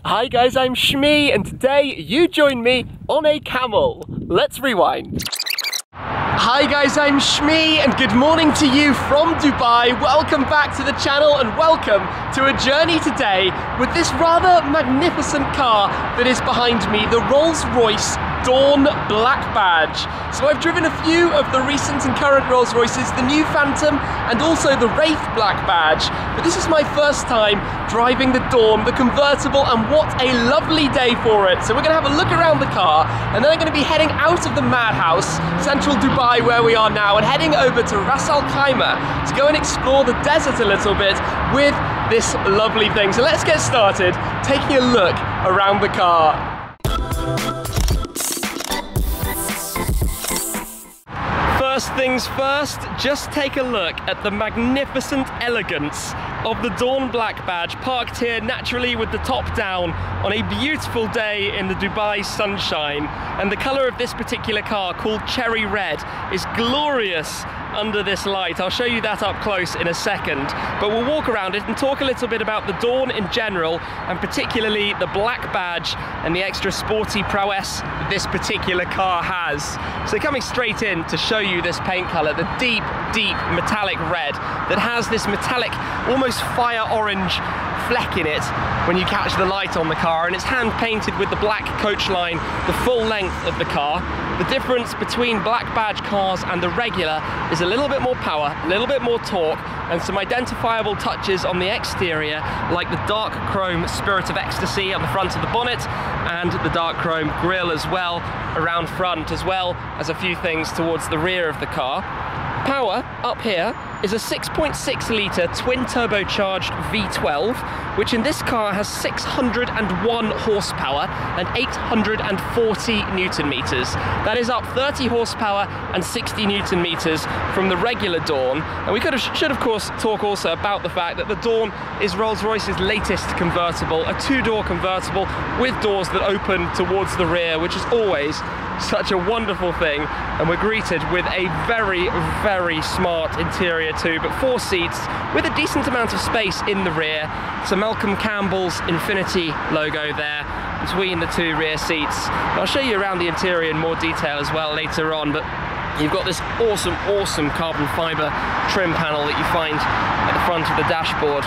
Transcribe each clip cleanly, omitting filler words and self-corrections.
Hi guys, I'm Shmee, and today you join me on a camel. Let's rewind. Hi guys, I'm Shmee, and good morning to you from Dubai. Welcome back to the channel and welcome to a journey today with this rather magnificent car that is behind me, the Rolls-Royce Dawn Black Badge. So I've driven a few of the recent and current Rolls-Royces, the new Phantom and also the Wraith Black Badge, but this is my first time driving the Dawn, the convertible, and what a lovely day for it. So we're going to have a look around the car and then I'm going to be heading out of the madhouse, central Dubai where we are now, and heading over to Ras Al Khaimah to go and explore the desert a little bit with this lovely thing. So let's get started taking a look around the car. First things first, just take a look at the magnificent elegance of the Dawn Black Badge, parked here naturally with the top down on a beautiful day in the Dubai sunshine. And the colour of this particular car, called Cherry Red, is glorious under this light. I'll show you that up close in a second, but we'll walk around it and talk a little bit about the Dawn in general, and particularly the Black Badge and the extra sporty prowess this particular car has. So coming straight in to show you this paint colour, the deep metallic red that has this metallic, almost fire orange fleck in it when you catch the light on the car, and it's hand painted with the black coach line the full length of the car. The difference between Black Badge cars and the regular is a little bit more power, a little bit more torque, and some identifiable touches on the exterior, like the dark chrome Spirit of Ecstasy on the front of the bonnet and the dark chrome grille as well around front, as well as a few things towards the rear of the car. Power up here is a 6.6 litre twin turbocharged V12, which in this car has 601 horsepower and 840 Newton meters. That is up 30 horsepower and 60 Newton meters from the regular Dawn. And we should of course talk also about the fact that the Dawn is Rolls-Royce's latest convertible, a two-door convertible with doors that open towards the rear, which is always such a wonderful thing, and we're greeted with a very smart interior too, but 4 seats with a decent amount of space in the rear. So Malcolm Campbell's Infinity logo there between the 2 rear seats. I'll show you around the interior in more detail as well later on, but you've got this awesome carbon fibre trim panel that you find at the front of the dashboard,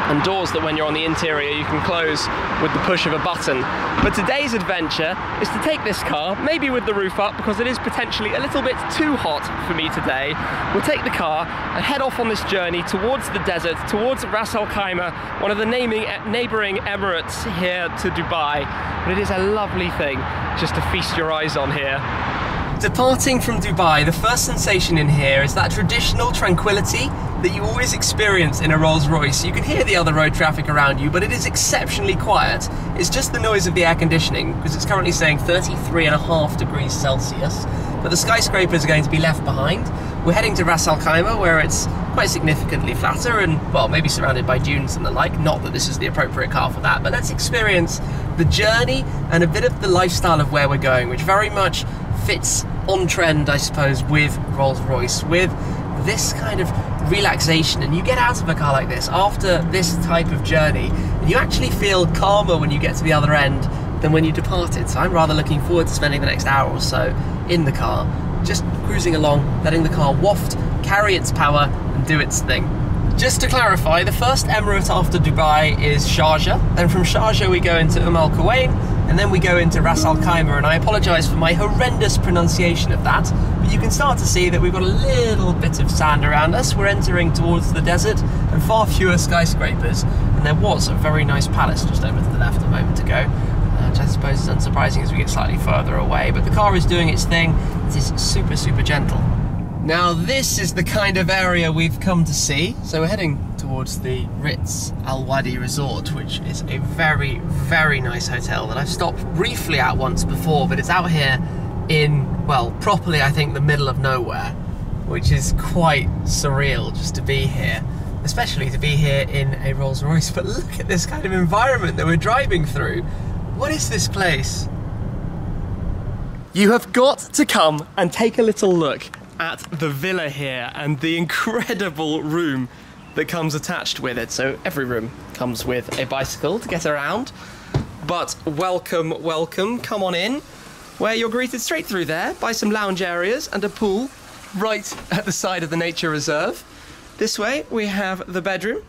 and doors that when you're on the interior you can close with the push of a button. But today's adventure is to take this car, maybe with the roof up because it is potentially a little bit too hot for me today. We'll take the car and head off on this journey towards the desert, towards Ras Al Khaimah, one of the neighbouring emirates here to Dubai. But it is a lovely thing just to feast your eyes on here. Departing from Dubai, the first sensation in here is that traditional tranquility that you always experience in a Rolls-Royce. You can hear the other road traffic around you, but it is exceptionally quiet. It's just the noise of the air conditioning, because it's currently saying 33.5 degrees Celsius, but the skyscrapers are going to be left behind. We're heading to Ras Al Khaimah, where it's quite significantly flatter and, well, maybe surrounded by dunes and the like. Not that this is the appropriate car for that, but let's experience the journey and a bit of the lifestyle of where we're going, which very much fits on trend, I suppose, with Rolls-Royce, with this kind of relaxation. And you get out of a car like this after this type of journey and you actually feel calmer when you get to the other end than when you departed. So I'm rather looking forward to spending the next hour or so in the car, just cruising along, letting the car waft, carry its power and do its thing. Just to clarify, the first emirate after Dubai is Sharjah, then from Sharjah we go into Al Kuwait, and then we go into Ras Al Khaimah, and I apologise for my horrendous pronunciation of that, but you can start to see that we've got a little bit of sand around us. We're entering towards the desert and far fewer skyscrapers, and there was a very nice palace just over to the left a moment ago, which I suppose is unsurprising as we get slightly further away, but the car is doing its thing. It is super gentle. Now this is the kind of area we've come to see. So we're heading towards the Ritz Al Wadi resort, which is a very nice hotel that I've stopped briefly at once before, but it's out here in, well, properly I think the middle of nowhere, which is quite surreal just to be here, especially to be here in a Rolls-Royce. But look at this kind of environment that we're driving through. What is this place? You have got to come and take a little look at the villa here and the incredible room that comes attached with it. So every room comes with a bicycle to get around, But welcome, welcome, come on in, where you're greeted straight through there by some lounge areas and a pool right at the side of the nature reserve. This way we have the bedroom,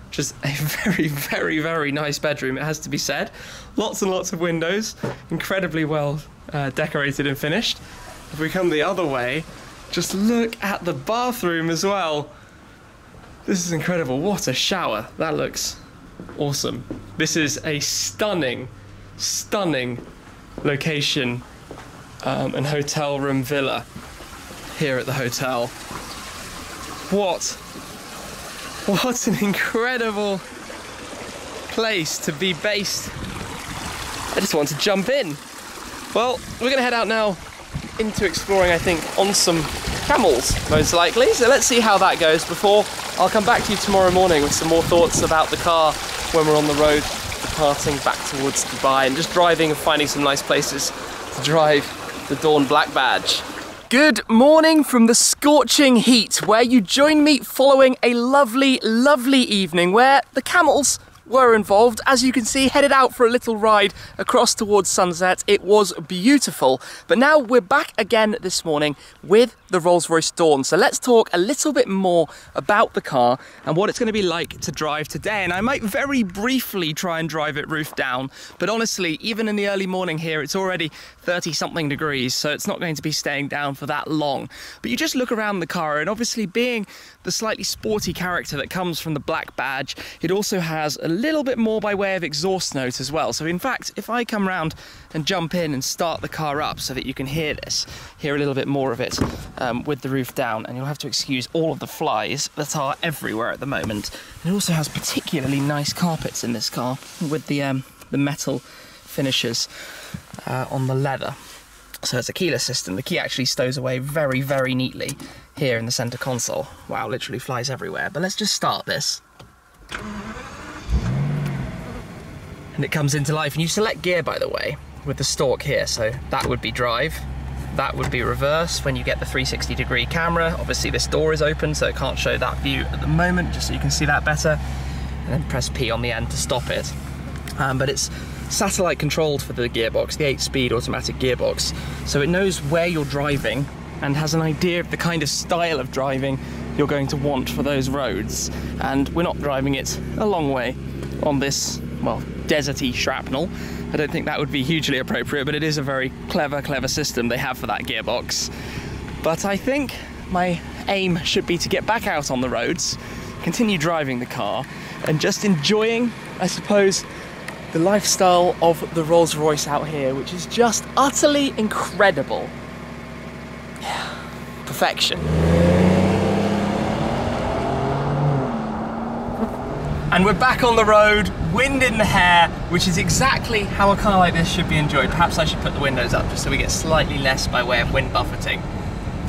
which is a very, very, very nice bedroom, it has to be said. Lots and lots of windows, incredibly well decorated and finished. If we come the other way, just look at the bathroom as well. This is incredible. What a shower. That looks awesome. This is a stunning, stunning location and hotel room villa here at the hotel. What an incredible place to be based. I just want to jump in. Well, we're going to head out now into exploring, I think, on some camels, most likely. So let's see how that goes before I'll come back to you tomorrow morning with some more thoughts about the car when we're on the road, departing back towards Dubai and just driving and finding some nice places to drive the Dawn Black Badge. Good morning from the scorching heat, where you join me following a lovely, lovely evening where the camels were involved. As you can see, headed out for a little ride across towards sunset. It was beautiful. But now we're back again this morning with the Rolls-Royce Dawn. So let's talk a little bit more about the car and what it's going to be like to drive today. And I might very briefly try and drive it roof down, but honestly, even in the early morning here, it's already 30-something degrees, so it's not going to be staying down for that long. But you just look around the car, and obviously being the slightly sporty character that comes from the Black Badge, it also has a little bit more by way of exhaust note as well. So in fact, if I come round and jump in and start the car up so that you can hear this, hear a little bit more of it with the roof down, and you'll have to excuse all of the flies that are everywhere at the moment. And it also has particularly nice carpets in this car with the metal finishes on the leather. So it's a keyless system. The key actually stows away very, very neatly here in the center console. Wow, literally flies everywhere. But let's just start this. And it comes into life. And you select gear, by the way, with the stalk here. So that would be drive. That would be reverse when you get the 360-degree camera. Obviously this door is open, so it can't show that view at the moment, just so you can see that better. And then press P on the end to stop it. But it's satellite controlled for the gearbox, the 8-speed automatic gearbox. So it knows where you're driving and has an idea of the kind of style of driving you're going to want for those roads. And we're not driving it a long way on this, well, deserty shrapnel. I don't think that would be hugely appropriate, but it is a very clever system they have for that gearbox. But I think my aim should be to get back out on the roads, continue driving the car, and just enjoying, I suppose, the lifestyle of the Rolls-Royce out here, which is just utterly incredible. Yeah, perfection. And we're back on the road, wind in the hair, which is exactly how a car like this should be enjoyed. Perhaps I should put the windows up just so we get slightly less by way of wind buffeting.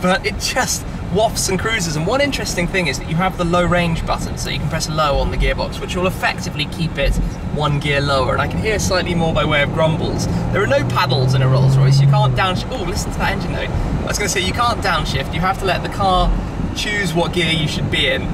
But it just wafts and cruises. And one interesting thing is that you have the low range button, so you can press low on the gearbox, which will effectively keep it one gear lower. And I can hear slightly more by way of grumbles. There are no paddles in a Rolls-Royce. You can't downshift. Oh, listen to that engine note. I was going to say, you can't downshift. You have to let the car choose what gear you should be in.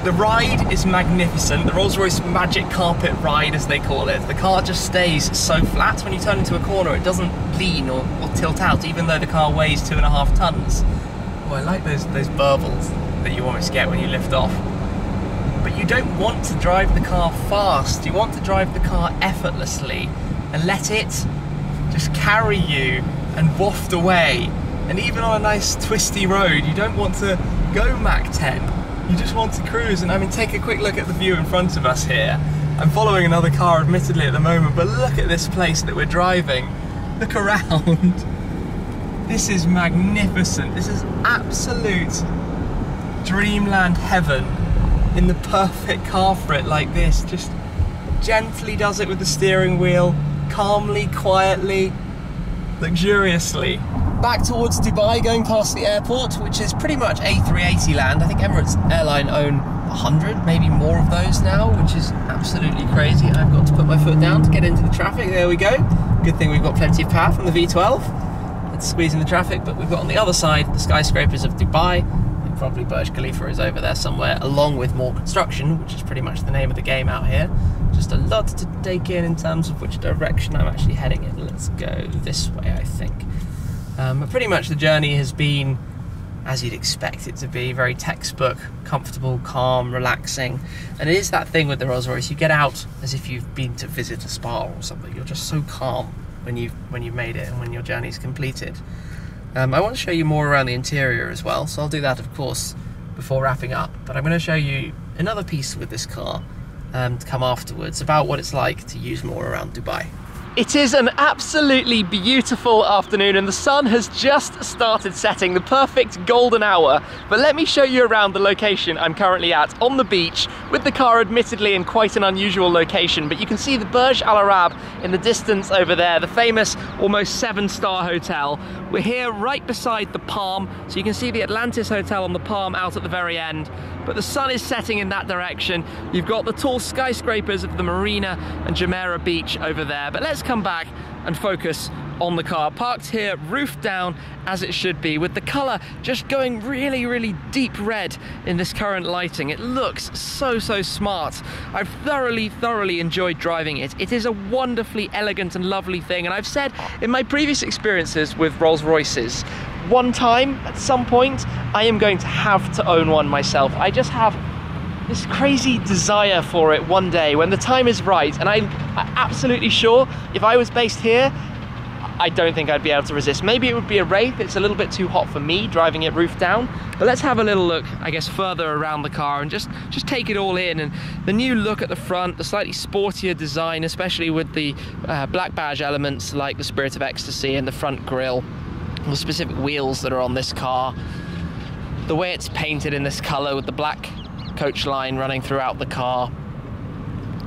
The ride is magnificent. The Rolls-Royce Magic Carpet Ride, as they call it. The car just stays so flat. When you turn into a corner, it doesn't lean or tilt out, even though the car weighs 2.5 tons. Oh, I like those burbles that you almost get when you lift off. But you don't want to drive the car fast. You want to drive the car effortlessly and let it just carry you and waft away. And even on a nice twisty road, you don't want to go Mach 10. You just want to cruise. And I mean, take a quick look at the view in front of us here. I'm following another car admittedly at the moment, but look at this place that we're driving. Look around. This is magnificent. This is absolute dreamland heaven in the perfect car for it like this. Just gently does it with the steering wheel, calmly, quietly, luxuriously. Back towards Dubai, going past the airport, which is pretty much A380 land. I think Emirates Airline own 100, maybe more of those now, which is absolutely crazy. I've got to put my foot down to get into the traffic. There we go. Good thing we've got plenty of power from the V12. Let's squeeze in the traffic, but we've got on the other side the skyscrapers of Dubai. And probably Burj Khalifa is over there somewhere, along with more construction, which is pretty much the name of the game out here. Just a lot to take in terms of which direction I'm actually heading in. Let's go this way, I think. But pretty much the journey has been as you'd expect it to be, very textbook, comfortable, calm, relaxing. And it is that thing with the Rolls-Royce, you get out as if you've been to visit a spa or something. You're just so calm when you've made it and when your journey's completed. I want to show you more around the interior as well, so I'll do that of course before wrapping up. But I'm going to show you another piece with this car to come afterwards about what it's like to use more around Dubai. It is an absolutely beautiful afternoon and the sun has just started setting, the perfect golden hour. But let me show you around the location I'm currently at, on the beach, with the car admittedly in quite an unusual location. But you can see the Burj Al Arab in the distance over there, the famous almost 7-star hotel. We're here right beside the Palm, so you can see the Atlantis Hotel on the Palm out at the very end. But the sun is setting in that direction. You've got the tall skyscrapers of the Marina and Jumeirah Beach over there. But let's come back and focus on the car. Parked here, roof down, as it should be, with the colour just going really, really deep red in this current lighting. It looks so, so smart. I've thoroughly enjoyed driving it. It is a wonderfully elegant and lovely thing. And I've said in my previous experiences with Rolls-Royces, one time, at some point, I am going to have to own one myself. I just have this crazy desire for it one day when the time is right, and I'm absolutely sure if I was based here, I don't think I'd be able to resist. Maybe it would be a Wraith. It's a little bit too hot for me driving it roof down, but let's have a little look, I guess, further around the car and just take it all in. And the new look at the front, the slightly sportier design, especially with the Black Badge elements like the Spirit of Ecstasy and the front grille, the specific wheels that are on this car, the way it's painted in this colour with the black coach line running throughout the car.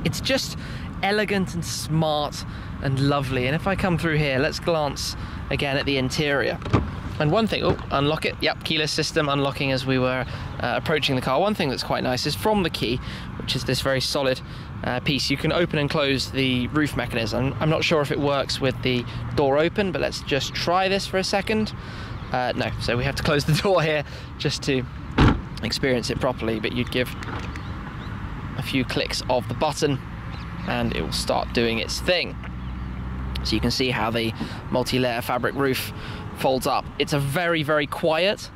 It's just elegant and smart and lovely. And if I come through here, let's glance again at the interior. And one thing, oh, unlock it, yep, keyless system unlocking as we were approaching the car. One thing that's quite nice is from the key, which is this very solid piece, you can open and close the roof mechanism. I'm not sure if it works with the door open, but let's just try this for a second. No, so we have to close the door here just to experience it properly, but you'd give a few clicks of the button and it will start doing its thing. So you can see how the multi-layer fabric roof folds up. It's a very, very quiet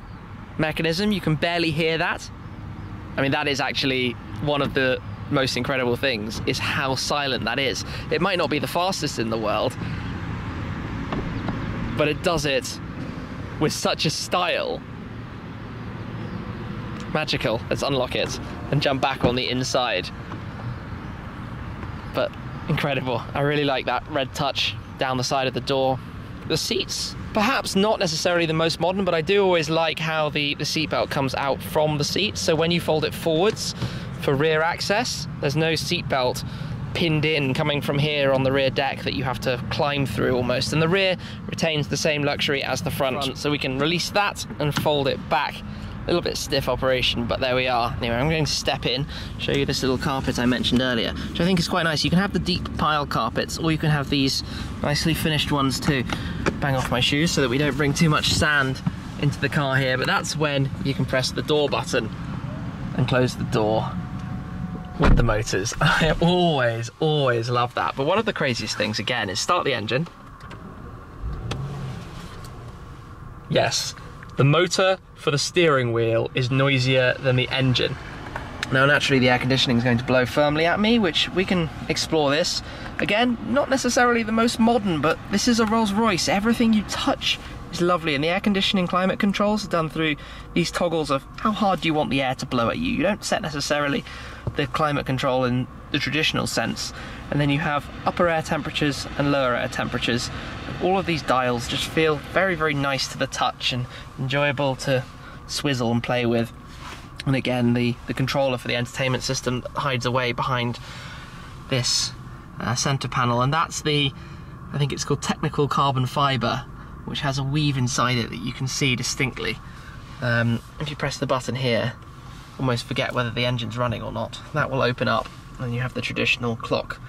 mechanism. You can barely hear that. I mean, that is actually one of the most incredible things, is how silent that is. It might not be the fastest in the world, but it does it with such a style. Magical. Let's unlock it and jump back on the inside. But incredible. I really like that red touch down the side of the door. The seats, perhaps not necessarily the most modern, but I do always like how the seatbelt comes out from the seat. So when you fold it forwards for rear access, there's no seatbelt pinned in coming from here on the rear deck that you have to climb through almost. And the rear retains the same luxury as the front. So we can release that and fold it back. A little bit stiff operation, but there we are. Anyway, I'm going to step in, show you this little carpet I mentioned earlier, which I think is quite nice. You can have the deep pile carpets, or you can have these nicely finished ones too. Bang off my shoes so that we don't bring too much sand into the car here, but that's when you can press the door button and close the door with the motors. I always love that. But one of the craziest things, again, is start the engine. Yes. The motor for the steering wheel is noisier than the engine. Now naturally the air conditioning is going to blow firmly at me, which we can explore this. Again, not necessarily the most modern, but this is a Rolls-Royce. Everything you touch is lovely, and the air conditioning climate controls are done through these toggles of how hard do you want the air to blow at you. You don't set necessarily the climate control in the traditional sense. And then you have upper air temperatures and lower air temperatures. All of these dials just feel very, very nice to the touch and enjoyable to swizzle and play with. And again, the controller for the entertainment system hides away behind this center panel, and that's the, I think it's called technical carbon fiber, which has a weave inside it that you can see distinctly. If you press the button here, almost forget whether the engine's running or not. That will open up, and you have the traditional clock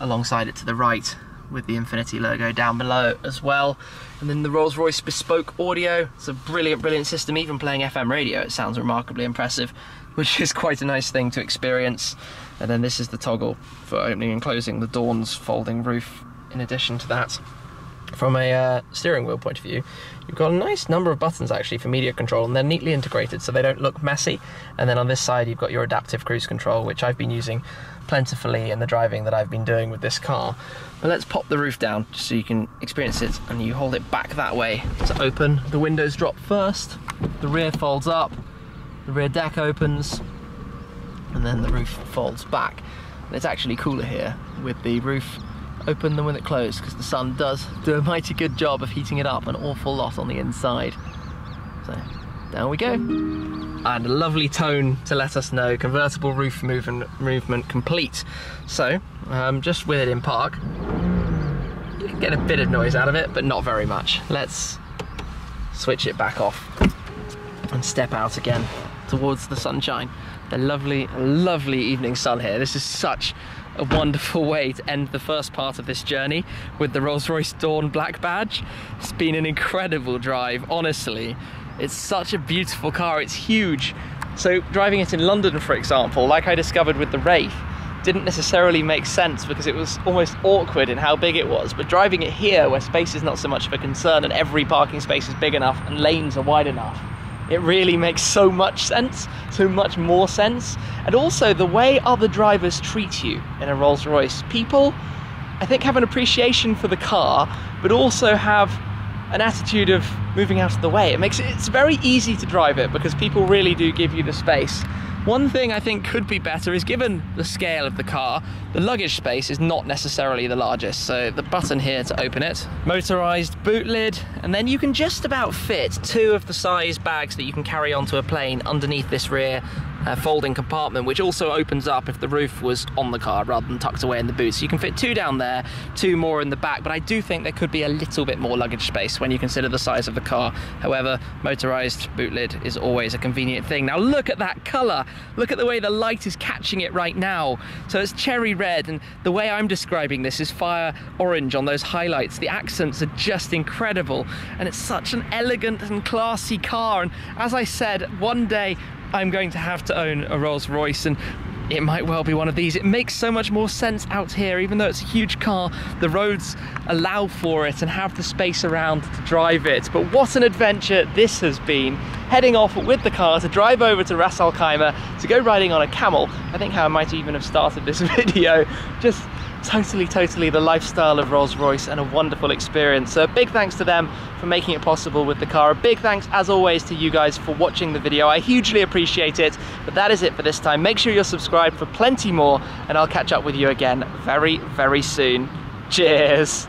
alongside it to the right with the Infinity logo down below as well. And then the Rolls-Royce bespoke audio. It's a brilliant system. Even playing FM radio, it sounds remarkably impressive. which is quite a nice thing to experience. And then this is the toggle for opening and closing the Dawn's folding roof. In addition to that, from a steering wheel point of view, you've got a nice number of buttons actually for media control, and they're neatly integrated so they don't look messy. And then on this side you've got your adaptive cruise control, which I've been using plentifully in the driving that I've been doing with this car. But let's pop the roof down just so you can experience it, and you hold it back that way to open. The windows drop first, the rear folds up, the rear deck opens, and then the roof folds back. And it's actually cooler here with the roof open than with it closed, because the sun does do a mighty good job of heating it up an awful lot on the inside. So down we go. And a lovely tone to let us know convertible roof movement complete. So just with it in park, you can get a bit of noise out of it, but not very much. Let's switch it back off and step out again towards the sunshine. The lovely, lovely evening sun here. This is such a wonderful way to end the first part of this journey with the Rolls-Royce Dawn Black Badge. It's been an incredible drive, honestly. It's such a beautiful car, it's huge. So driving it in London, for example, like I discovered with the Wraith, didn't necessarily make sense because it was almost awkward in how big it was. But driving it here, where space is not so much of a concern and every parking space is big enough and lanes are wide enough, it really makes so much sense, so much more sense. And also the way other drivers treat you in a Rolls-Royce. People, I think, have an appreciation for the car, but also have an attitude of moving out of the way. It's very easy to drive it because people really do give you the space. One thing I think could be better is, given the scale of the car, the luggage space is not necessarily the largest. So the button here to open it, motorized boot lid, and then you can just about fit 2 of the size bags that you can carry onto a plane underneath this rear folding compartment, which also opens up if the roof was on the car rather than tucked away in the boot. So you can fit 2 down there, 2 more in the back, but I do think there could be a little bit more luggage space when you consider the size of the car. However, motorized boot lid is always a convenient thing. Now look at that color. Look at the way the light is catching it right now. So it's cherry red, and the way I'm describing this is fire orange on those highlights. The accents are just incredible, and it's such an elegant and classy car. And as I said, one day I'm going to have to own a Rolls-Royce, and it might well be one of these. It makes so much more sense out here. Even though it's a huge car, the roads allow for it and have the space around to drive it. But what an adventure this has been, heading off with the car to drive over to Ras Al Khaimah to go riding on a camel. I think how I might even have started this video. Just totally the lifestyle of Rolls-Royce, and a wonderful experience. So a big thanks to them for making it possible with the car. A big thanks as always to you guys for watching the video. I hugely appreciate it. But that is it for this time. Make sure you're subscribed for plenty more, and I'll catch up with you again very soon. Cheers.